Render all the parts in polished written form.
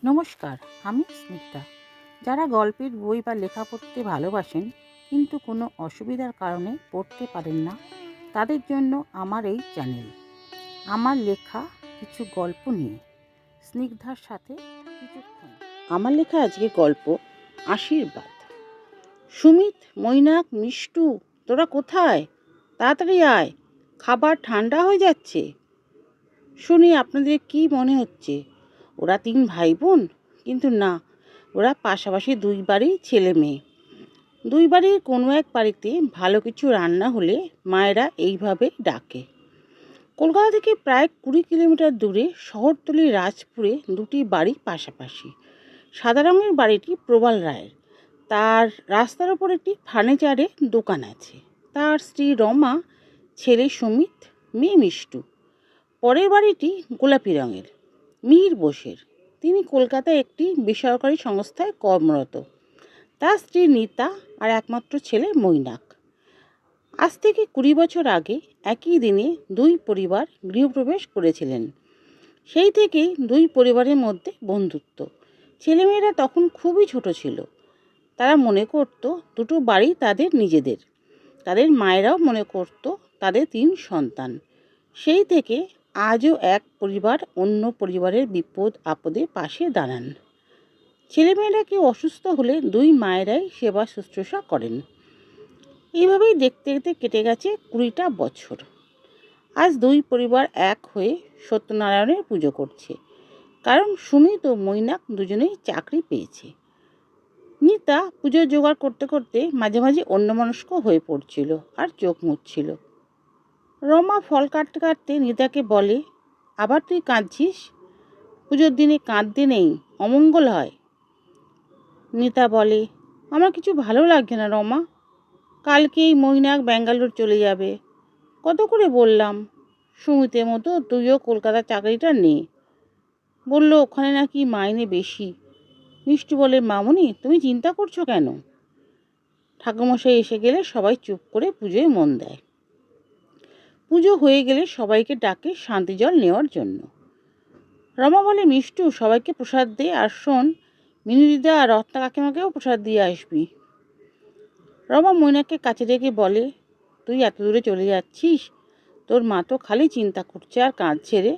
নমস্কার, আমি স্নিগ্ধা। যারা গল্পের বই বা লেখা পড়তে ভালোবাসেন কিন্তু কোনো অসুবিধার কারণে পড়তে পারেন না, তাদের জন্য আমার এই চ্যানেল। আমার লেখা কিছু গল্প নিয়ে স্নিগ্ধার সাথে কিছুক্ষণ। আমার লেখা আজকের গল্প আশীর্বাদ। সুমিত, মৈনাক, মিষ্টু, তোরা কোথায়? তাড়াতাড়ি আয়, খাবার ঠান্ডা হয়ে যাচ্ছে। শুনি আপনাদের কি মনে হচ্ছে ওরা 3 ভাই বোন? কিন্তু না, ওরা পাশাপাশি 2 বাড়ির ছেলে মেয়ে। 2 বাড়ির কোনো এক বাড়িতে ভালো কিছু রান্না হলে মায়েরা এইভাবে ডাকে। কলকাতা থেকে প্রায় 20 কিলোমিটার দূরে শহরতলি রাজপুরে 2টি বাড়ি পাশাপাশি। সাদা রঙের বাড়িটি প্রবাল রায়ের। তার রাস্তার ওপর একটি ফার্নিচারের দোকান আছে। তার স্ত্রী রমা, ছেলে সুমিত, মেয়ে মিষ্টু। পরের বাড়িটি গোলাপি রঙের, মিহির বোসের। তিনি কলকাতায় একটি বেসরকারি সংস্থায় কর্মরত। তার স্ত্রী নিতা আর একমাত্র ছেলে মৈনাক। আজ থেকে 20 বছর আগে একই দিনে 2 পরিবার গৃহপ্রবেশ করেছিলেন। সেই থেকেই 2 পরিবারের মধ্যে বন্ধুত্ব। ছেলেমেয়েরা তখন খুবই ছোট ছিল। তারা মনে করত দুটো বাড়ি তাদের নিজেদের। তাদের মায়েরাও মনে করত তাদের 3 সন্তান। সেই থেকে আজও এক পরিবার অন্য পরিবারের বিপদ আপদে পাশে দাঁড়ান। ছেলেমেয়েরা কেউ অসুস্থ হলে 2 মায়েরাই সেবা শুশ্রূষা করেন। এইভাবেই দেখতে দেখতে কেটে গেছে 20টা বছর। আজ 2 পরিবার এক হয়ে সত্যনারায়ণের পুজো করছে, কারণ সুমিত ও মৈনাক দুজনেই চাকরি পেয়েছে। নিতা পুজোর জোগাড় করতে করতে মাঝে মাঝে অন্যমনস্ক হয়ে পড়ছিল আর চোখ মুছছিল। রমা ফল কাটতে কাটতে নিতাকে বলে, আবার তুই কাঁদছিস? পুজোর দিনে কাঁদতে নেই, অমঙ্গল হয়। নিতা বলে, আমার কিছু ভালো লাগছে না রমা। কালকেই মৈনাক ব্যাঙ্গালোর চলে যাবে। কত করে বললাম সুমিতের মতো তুইও কলকাতা চাকরিটা নে। বলল ওখানে নাকি মাইনে বেশি। মিষ্টু বলে, মামুনি তুমি চিন্তা করছো কেন? ঠাকুরমশাই এসে গেলে সবাই চুপ করে পুজোয় মন দেয়। পুজো হয়ে গেলে সবাইকে ডাকে শান্তি জল নেওয়ার জন্য। রমা বলে, মিষ্টু সবাইকে প্রসাদ দে, আর শোন মিনুদিদা আর রত্না কাকিমাকেও প্রসাদ দিয়ে আসবি। রমা মৈনাককে কাছে ডেকে বলে, তুই এত দূরে চলে যাচ্ছিস, তোর মা তো খালি চিন্তা করছে আর কাঁদছে রে।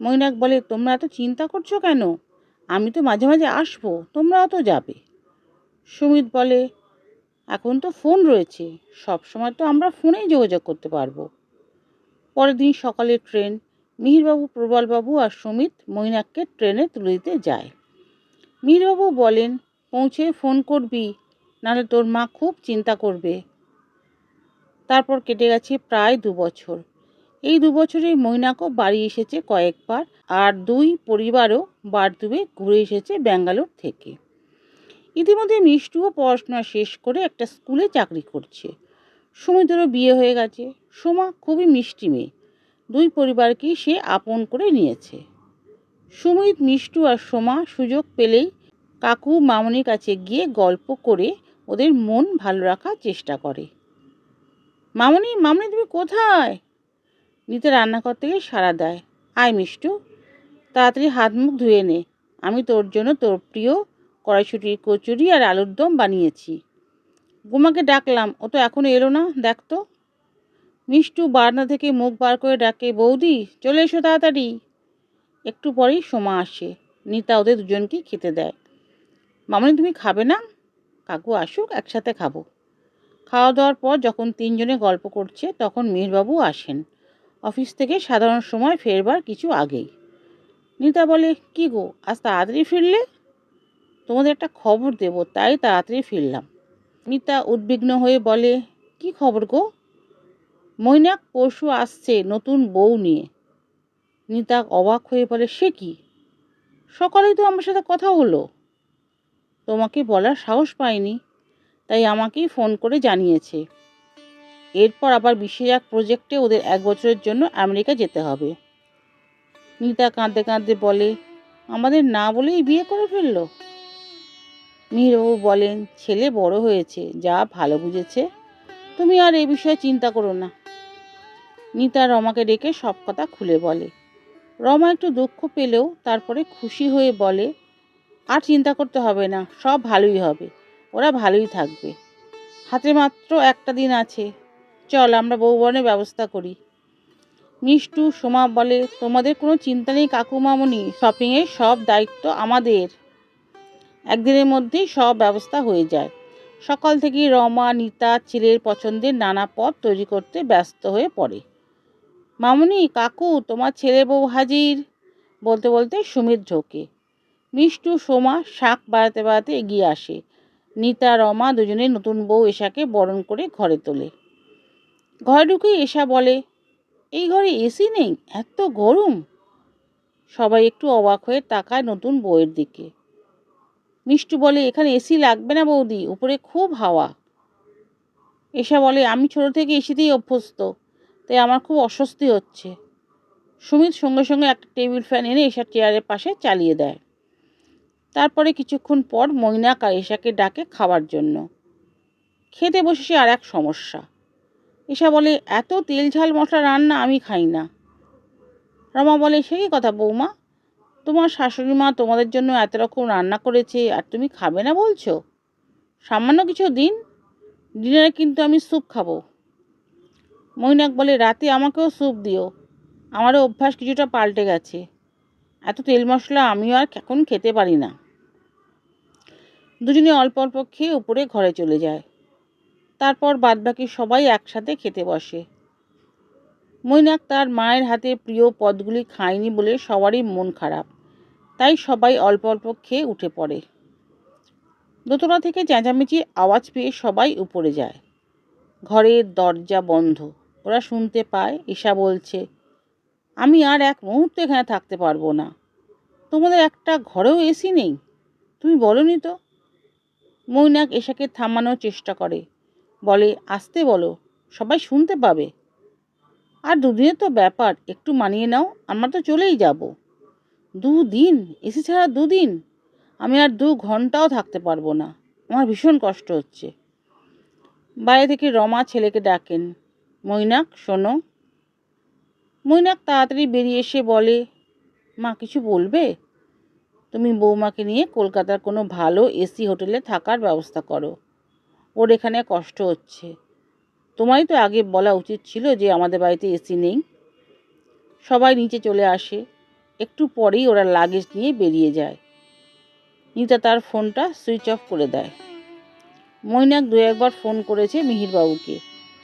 মৈনাক বলে, তোমরা এত চিন্তা করছো কেন? আমি তো মাঝে মাঝে আসবো, তোমরাও তো যাবে। সুমিত বলে, এখন তো ফোন রয়েছে, সব সময় তো আমরা ফোনেই যোগাযোগ করতে পারবো। পরের দিন সকালে ট্রেন। মিহিরবাবু, প্রবালবাবু আর সুমিত মৈনাককে ট্রেনে তুলে দিতে যায়। মিহিরবাবু বলেন, পৌঁছে ফোন করবি, নাহলে তোর মা খুব চিন্তা করবে। তারপর কেটে গেছে প্রায় 2 বছর। এই 2 বছরে মৈনাকও বাড়ি এসেছে কয়েকবার, আর 2 পরিবারও বারদুবে ঘুরে এসেছে ব্যাঙ্গালোর থেকে। ইতিমধ্যে মিষ্টুও পড়াশোনা শেষ করে একটা স্কুলে চাকরি করছে। সুমিতেরও বিয়ে হয়ে গেছে। সোমা খুবই মিষ্টি মেয়ে। 2 পরিবারকেই সে আপন করে নিয়েছে। সুমিত, মিষ্টু আর সোমা সুযোগ পেলেই কাকু মামনির কাছে গিয়ে গল্প করে ওদের মন ভালো রাখার চেষ্টা করে। মামনি, মামনি তুমি কোথায়? নিতে রান্নাঘর থেকে সাড়া দেয়, আয় মিষ্টু, তাড়াতাড়ি হাত মুখ ধুয়ে নে, আমি তোর জন্য তোর প্রিয় কড়াইশুঁটির কচুরি আর আলুর দম বানিয়েছি। গুমাকে ডাকলাম, ও তো এখনো এলো না, দেখ তো। মিষ্টু বারান্দা থেকে মুখ বার করে ডাকে, বৌদি চলে এসো তাড়াতাড়ি। একটু পরেই সোমা আসে। নিতা ওদের দুজনকেই খেতে দেয়। মামনি তুমি খাবে না? কাকু আসুক, একসাথে খাবো। খাওয়া দাওয়ার পর যখন 3 জনে গল্প করছে তখন মিহিরবাবু আসেন। অফিস থেকে সাধারণ সময় ফেরবার কিছু আগেই। নিতা বলে, কি গো আজ তাড়াতাড়ি ফিরলে? তোমাদের একটা খবর দেব, তাই তাড়াতাড়ি ফিরলাম। নিতা উদ্বিগ্ন হয়ে বলে, কি খবর গো? মৈনাক পরশু আসছে নতুন বউ নিয়ে। নিতা অবাক হয়ে বলে, সে কি? সকালেই তো আমার সাথে কথা হলো। তোমাকে বলার সাহস পাইনি, তাই আমাকেই ফোন করে জানিয়েছে। এরপর আবার বিশেষ এক প্রজেক্টে ওদের 1 বছরের জন্য আমেরিকা যেতে হবে। নিতা কাঁদতে কাঁদতে বলে, আমাদের না বলেই বিয়ে করে ফেললো। মিহিরবাবু বলেন, ছেলে বড় হয়েছে, যা ভালো বুঝেছে, তুমি আর এই বিষয়ে চিন্তা করো না। নিতা রমাকে ডেকে সব কথা খুলে বলে। রমা একটু দুঃখ পেলেও তারপরে খুশি হয়ে বলে, আর চিন্তা করতে হবে না, সব ভালোই হবে, ওরা ভালোই থাকবে। হাতে মাত্র একটা দিন আছে, চল আমরা বউবরণের ব্যবস্থা করি। মিষ্টু সোমা বলে, তোমাদের কোনো চিন্তা নেই কাকুমামনি, শপিংয়ের সব দায়িত্ব আমাদের। একদিনের মধ্যেই সব ব্যবস্থা হয়ে যায়। সকাল থেকেই রমা নিতা ছেলের পছন্দের নানা পদ তৈরি করতে ব্যস্ত হয়ে পড়ে। মামুনি, কাকু, তোমার ছেলে বউ হাজির, বলতে বলতে সুমিত ঢোকে। মিষ্টু সোমা শাক বাড়াতে বাড়াতে এগিয়ে আসে। নিতা রমা দুজনে নতুন বউ এশাকে বরণ করে ঘরে তোলে। ঘরে ঢুকেই এশা বলে, এই ঘরে এসি নেই, এত গরম। সবাই একটু অবাক হয়ে তাকায় নতুন বউয়ের দিকে। মিষ্টু বলে, এখানে এসি লাগবে না বৌদি, উপরে খুব হাওয়া। এশা বলে, আমি ছোট থেকে এসিতেই অভ্যস্ত, তাই আমার খুব অস্বস্তি হচ্ছে। সুমিত সঙ্গে সঙ্গে একটা টেবিল ফ্যান এনে এশার চেয়ারের পাশে চালিয়ে দেয়। তারপরে কিছুক্ষণ পর মৈনাক আর এশাকে ডাকে খাওয়ার জন্য। খেতে বসেছে আর এক সমস্যা। এশা বলে, এত তেল ঝাল মশলা রান্না আমি খাই না। রমা বলে, সে কি কথা বৌমা, তোমার শাশুড়ি মা তোমাদের জন্য এত রকম রান্না করেছে আর তুমি খাবে না বলছো? সামান্য কিছু দিন, ডিনারে কিন্তু আমি স্যুপ খাবো। মৈনাক বলে, রাতে আমাকেও স্যুপ দিও, আমারও অভ্যাস কিছুটা পাল্টে গেছে, এত তেল মশলা আমিও আর এখন খেতে পারি না। দুজনে অল্প অল্প খেয়ে উপরে ঘরে চলে যায়। তারপর বাদবাকি সবাই একসাথে খেতে বসে। মৈনাক তার মায়ের হাতে প্রিয় পদগুলি খায়নি বলে সবারই মন খারাপ, তাই সবাই অল্প অল্প খেয়ে উঠে পড়ে। দোতলা থেকে চেঁচামেচির আওয়াজ পেয়ে সবাই উপরে যায়। ঘরের দরজা বন্ধ। ওরা শুনতে পায় ঈশা বলছে, আমি আর এক মুহূর্ত এখানে থাকতে পারবো না। তোমাদের একটা ঘরেও এসি নেই, তুমি বলোনি তো। মৈনাক এশাকে থামানোর চেষ্টা করে, বলে, আসতে বলো, সবাই শুনতে পাবে। আর দুদিনের তো ব্যাপার, একটু মানিয়ে নাও, আমরা তো চলেই যাব। 2 দিন এসি ছাড়া 2 দিন, আমি আর 2 ঘন্টাও থাকতে পারবো না, আমার ভীষণ কষ্ট হচ্ছে। বাইরে থেকে রমা ছেলেকে ডাকেন, মৈনাক শোনো। মৈনাক তাড়াতাড়ি বেরিয়ে এসে বলে, মা কিছু বলবে? তুমি বৌমাকে নিয়ে কলকাতার কোনো ভালো এসি হোটেলে থাকার ব্যবস্থা করো, ওর এখানে কষ্ট হচ্ছে। তোমারই তো আগে বলা উচিত ছিল যে আমাদের বাড়িতে এসি নেই। সবাই নিচে চলে আসে। একটু পরেই ওরা লাগেজ নিয়ে বেরিয়ে যায়। নিতা তার ফোনটা সুইচ অফ করে দেয়। মৈনাক 2-1বার ফোন করেছে মিহিরবাবুকে,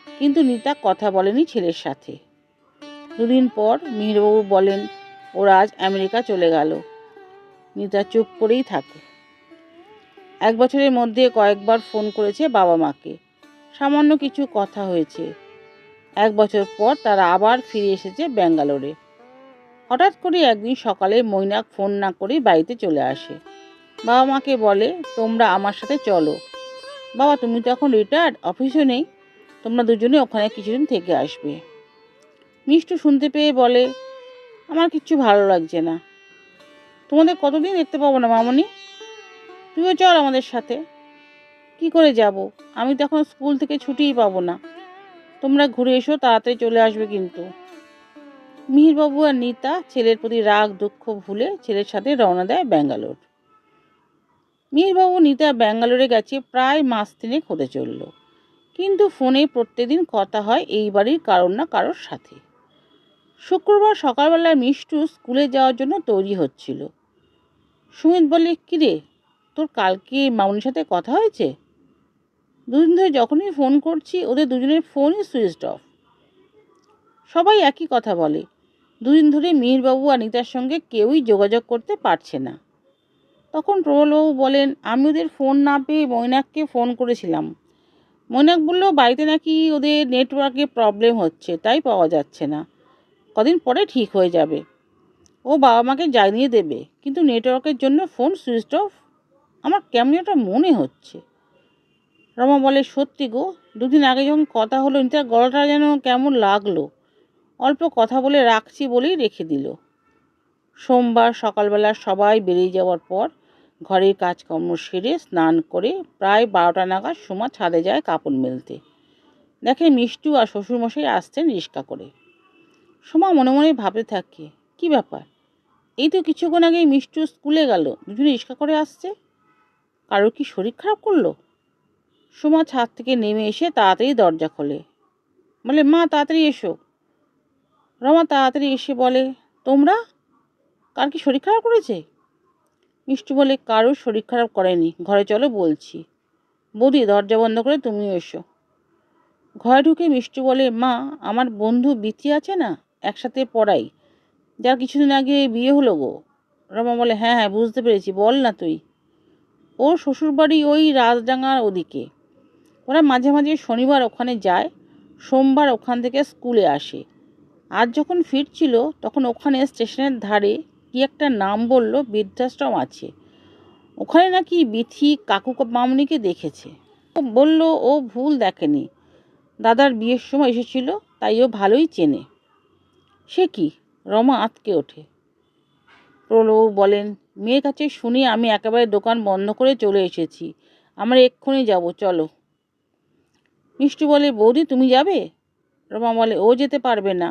কিন্তু নিতা কথা বলেনি ছেলের সাথে। 2 দিন পর মিহিরবাবু বলেন, ওরা আজ আমেরিকা চলে গেল। নিতা চুপ করেই থাকে। 1 বছরের মধ্যে কয়েকবার ফোন করেছে বাবা মাকে, সামান্য কিছু কথা হয়েছে। 1 বছর পর তারা আবার ফিরে এসেছে ব্যাঙ্গালোরে। হঠাৎ করে একদিন সকালে মৈনাক ফোন না করে বাড়িতে চলে আসে। বাবা মাকে বলে, তোমরা আমার সাথে চলো। বাবা, তুমি তো এখন রিটায়ার্ড, অফিসও নেই, তোমরা দুজনে ওখানে কিছুদিন থেকে আসবে। মিষ্টু শুনতে পেয়ে বলে, আমার কিচ্ছু ভালো লাগছে না, তোমাদের কতদিন দেখতে পাবো না মামনি, তুইও চল আমাদের সাথে। কি করে যাব, আমি তো এখন স্কুল থেকে ছুটিই পাবো না। তোমরা ঘুরে এসো, তাড়াতাড়ি চলে আসবে কিন্তু। মিহিরবাবু আর নিতা ছেলের প্রতি রাগ দুঃখ ভুলে ছেলের সাথে রওনা দেয় ব্যাঙ্গালোর। মিহিরবাবু নিতা ব্যাঙ্গালোরে গেছে প্রায় মাস 3 হতে চলল, কিন্তু ফোনে প্রত্যেকদিন কথা হয় এই বাড়ির কারোর না কারোর সাথে। শুক্রবার সকালবেলা মিষ্টু স্কুলে যাওয়ার জন্য তৈরি হচ্ছিল। সুমিত বলে, কিরে, তোর কালকে মামুনির সাথে কথা হয়েছে? 2 দিন ধরে যখনই ফোন করছি ওদের দুজনের ফোনই সুইচ অফ। সবাই একই কথা বলে, 2 দিন ধরে মিহিরবাবু আর নিতার সঙ্গে কেউই যোগাযোগ করতে পারছে না। তখন প্রবলবাবু বলেন, আমি ওদের ফোন না পেয়ে মৈনাককে ফোন করেছিলাম। মৈনাক বলল, বাড়িতে নাকি ওদের নেটওয়ার্কে প্রবলেম হচ্ছে, তাই পাওয়া যাচ্ছে না, কদিন পরে ঠিক হয়ে যাবে। ও বাবা মাকে জানিয়ে দেবে, কিন্তু নেটওয়ার্কের জন্য ফোন সুইচ অফ, আমার কেমন একটা মনে হচ্ছে। রমা বলে, সত্যি গো, 2 দিন আগে যখন কথা হলো নিতার গলাটা যেন কেমন লাগলো, অল্প কথা বলে রাখছি বলেই রেখে দিল। সোমবার সকালবেলা সবাই বেরিয়ে যাওয়ার পর ঘরের কাজকর্ম সেরে স্নান করে প্রায় 12টা নাগাদ সোমা ছাদে যায় কাপড় মেলতে। দেখে মিষ্টু আর শ্বশুরমশাই আসছেন রিক্সা করে। সোমা মনে মনে ভাবতে থাকে, কি ব্যাপার, এই তো কিছুক্ষণ আগেই মিষ্টু স্কুলে গেল, দুজনে রিক্সা করে আসছে। কারোর কি শরীর খারাপ করলো? সোমা ছাদ থেকে নেমে এসে তাড়াতাড়ি দরজা খোলে, বলে মা তাড়াতাড়ি এসো। রমা তাড়াতাড়ি এসে বলে, তোমরা? কার কি শরীর খারাপ করেছে? মিষ্টু বলে, কারোর শরীর খারাপ করেনি, ঘরে চলো বলছি। বৌদি দরজা বন্ধ করে তুমিও এসো। ঘরে ঢুকে মিষ্টু বলে, মা আমার বন্ধু বিথি আছে না, একসাথে পড়াই, যার কিছুদিন আগে বিয়ে হলো গো। রমা বলে, হ্যাঁ হ্যাঁ বুঝতে পেরেছি, বল না তুই। ওর শ্বশুরবাড়ি ওই রাজডাঙ্গার ওদিকে। ওরা মাঝে মাঝে শনিবার ওখানে যায়, সোমবার ওখান থেকে স্কুলে আসে। আজ যখন ফিরছিল তখন ওখানে স্টেশনের ধারে কি একটা নাম বলল, বৃদ্ধাশ্রম আছে, ওখানে নাকি বিথি কাকু মামুনিকে দেখেছে। ও বলল ও ভুল দেখেনি, দাদার বিয়ের সময় এসেছিল, তাই ও ভালোই চেনে। সে কি? রমা আঁতকে ওঠে। প্রলবাবু বলেন, মেয়ের কাছে শুনে আমি একেবারে দোকান বন্ধ করে চলে এসেছি, আমরা এক্ষুনি যাব, চলো। মিষ্টু বলে, বৌদি তুমি যাবে? রমা বলে, ও যেতে পারবে না,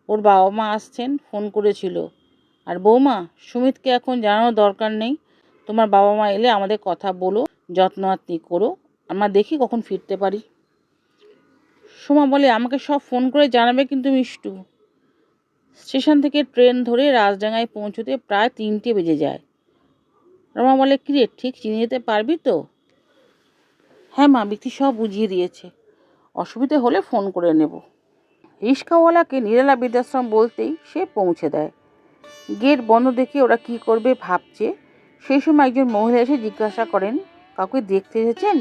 ওর বাবা মা আসছেন, ফোন করেছিল। আর বৌমা, সুমিতকে এখন জানানোর দরকার নেই, তোমার বাবা মা এলে আমাদের কথা বলো, যত্ন আত্মি করো, আমরা দেখি কখন ফিরতে পারি। সোমা বলে, আমাকে সব ফোন করে জানাবে কিন্তু মিষ্টু। স্টেশন থেকে ট্রেন ধরে রাজডাঙ্গায় পৌঁছতে প্রায় 3টে বেজে যায়। রমা বলে, কিরে ঠিক চিনে যেতে পারবি তো? হ্যাঁ মা, বিথি সব বুঝিয়ে দিয়েছে, অসুবিধে হলে ফোন করে নেব। রিক্সাওয়ালাকে নিরালা বৃদ্ধাশ্রম বলতেই সে পৌঁছে দেয়। গেট বন্ধ দেখে ওরা কি করবে ভাবছে, সেই সময় একজন মহিলা এসে জিজ্ঞাসা করেন, কাউকে দেখতে এসেছেন?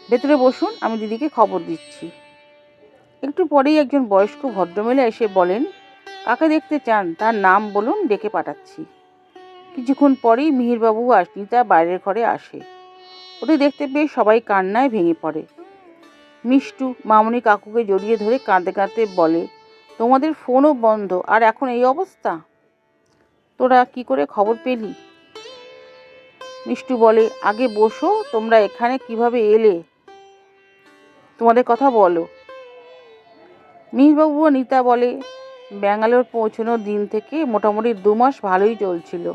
ভেতরে বসুন, আমি দিদিকে খবর দিচ্ছি। একটু পরেই একজন বয়স্ক ভদ্রমহিলা এসে বলেন, কাকে দেখতে চান তার নাম বলুন, ডেকে পাঠাচ্ছি। কিছুক্ষণ পরেই মিহিরবাবু আর নিতা বাইরের ঘরে আসে। ওদের দেখতে পেয়ে সবাই কান্নায় ভেঙে পড়ে। মিষ্টু মামুনি কাকুকে জড়িয়ে ধরে কাঁদতে কাঁদতে বলে, তোমাদের ফোনও বন্ধ, আর এখন এই অবস্থা, তোরা কি করে খবর পেলি? মিষ্টু বলে, আগে বসো, তোমরা এখানে কিভাবে এলে, তোমাদের কথা বলো। মিহিরবাবু ও নিতা বলে, ব্যাঙ্গালোর পৌঁছানোর দিন থেকে মোটামুটি 2 মাস ভালোই চলছিল।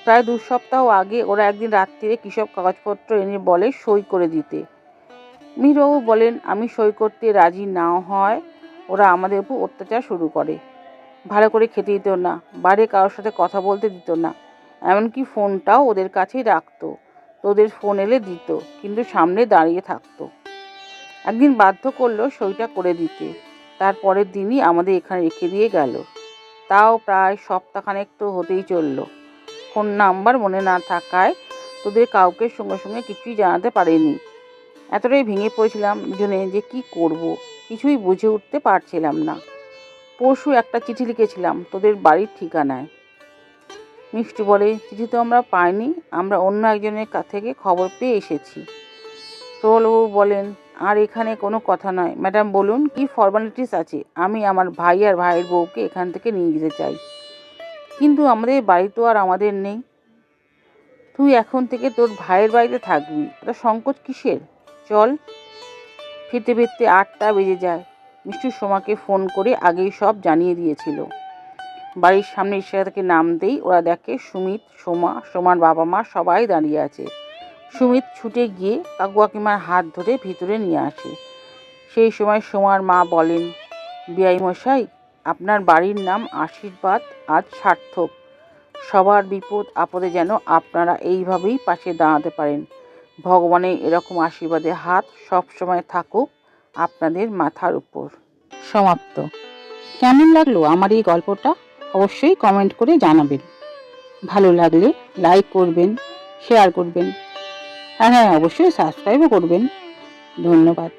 প্রায় 2 সপ্তাহ আগে ওরা একদিন রাত্রিরে কিসব কাগজপত্র এনে বলে সই করে দিতে। মিহিরবাবু বলেন, আমি সই করতে রাজি না হয় ওরা আমাদের উপর অত্যাচার শুরু করে। ভালো করে খেতে দিত না, বাইরে কারোর সাথে কথা বলতে দিত না, এমনকি ফোনটাও ওদের কাছেই রাখতো, তোদের ফোন এলে দিত, কিন্তু সামনে দাঁড়িয়ে থাকতো। একদিন বাধ্য করলো সইটা করে দিতে, তারপরের দিনই আমাদের এখানে রেখে দিয়ে গেল। তাও প্রায় সপ্তাহখানেক তো হতেই চলল। ফোন নাম্বার মনে না থাকায় তোদের কাউকে সঙ্গে সঙ্গে কিছুই জানাতে পারিনি। এতটাই ভেঙে পড়েছিলাম দুজনে যে কি করব, কিছুই বুঝে উঠতে পারছিলাম না। পরশু একটা চিঠি লিখেছিলাম তোদের বাড়ির ঠিকানায়। মিষ্টি বলে, চিঠি তো আমরা পাইনি, আমরা অন্য একজনের থেকে খবর পেয়ে এসেছি। প্রবলবাবু বলেন, আর এখানে কোনো কথা নয়, ম্যাডাম বলুন কি ফর্মালিটিস আছে। আমি আমার ভাই আর ভাইয়ের বউকে এখান থেকে নিয়ে যেতে চাই, কিন্তু আমাদের বাড়ি তো আর আমাদের নেই। তুই এখন থেকে তোর ভাইয়ের বাড়িতে থাকবি, এত সংকোচ কিসের? চল। ফিরতে ফিরতে 8টা বেজে যায়। মিষ্টু সোমাকে ফোন করে আগেই সব জানিয়ে দিয়েছিল। বাড়ির সামনে রিক্সা থেকে নামতেই ওরা দেখে সুমিত, সোমা, সোমার বাবা মা সবাই দাঁড়িয়ে আছে। সুমিত ছুটে গিয়ে কাকু কাকিমার হাত ধরে ভিতরে নিয়ে আসে। সেই সময় সোমার মা বলেন, বিআই মশাই, আপনার বাড়ির নাম আশীর্বাদ আজ সার্থক। সবার বিপদ আপদে যেন আপনারা এইভাবেই পাশে দাঁড়াতে পারেন। ভগবানের এরকম আশীর্বাদের হাত সবসময় থাকুক আপনাদের মাথার উপর। সমাপ্ত। কেমন লাগলো আমার এই গল্পটা অবশ্যই কমেন্ট করে জানাবেন। ভালো লাগলে লাইক করবেন, শেয়ার করবেন, হ্যাঁ অবশ্যই সাবস্ক্রাইবও করবেন। ধন্যবাদ।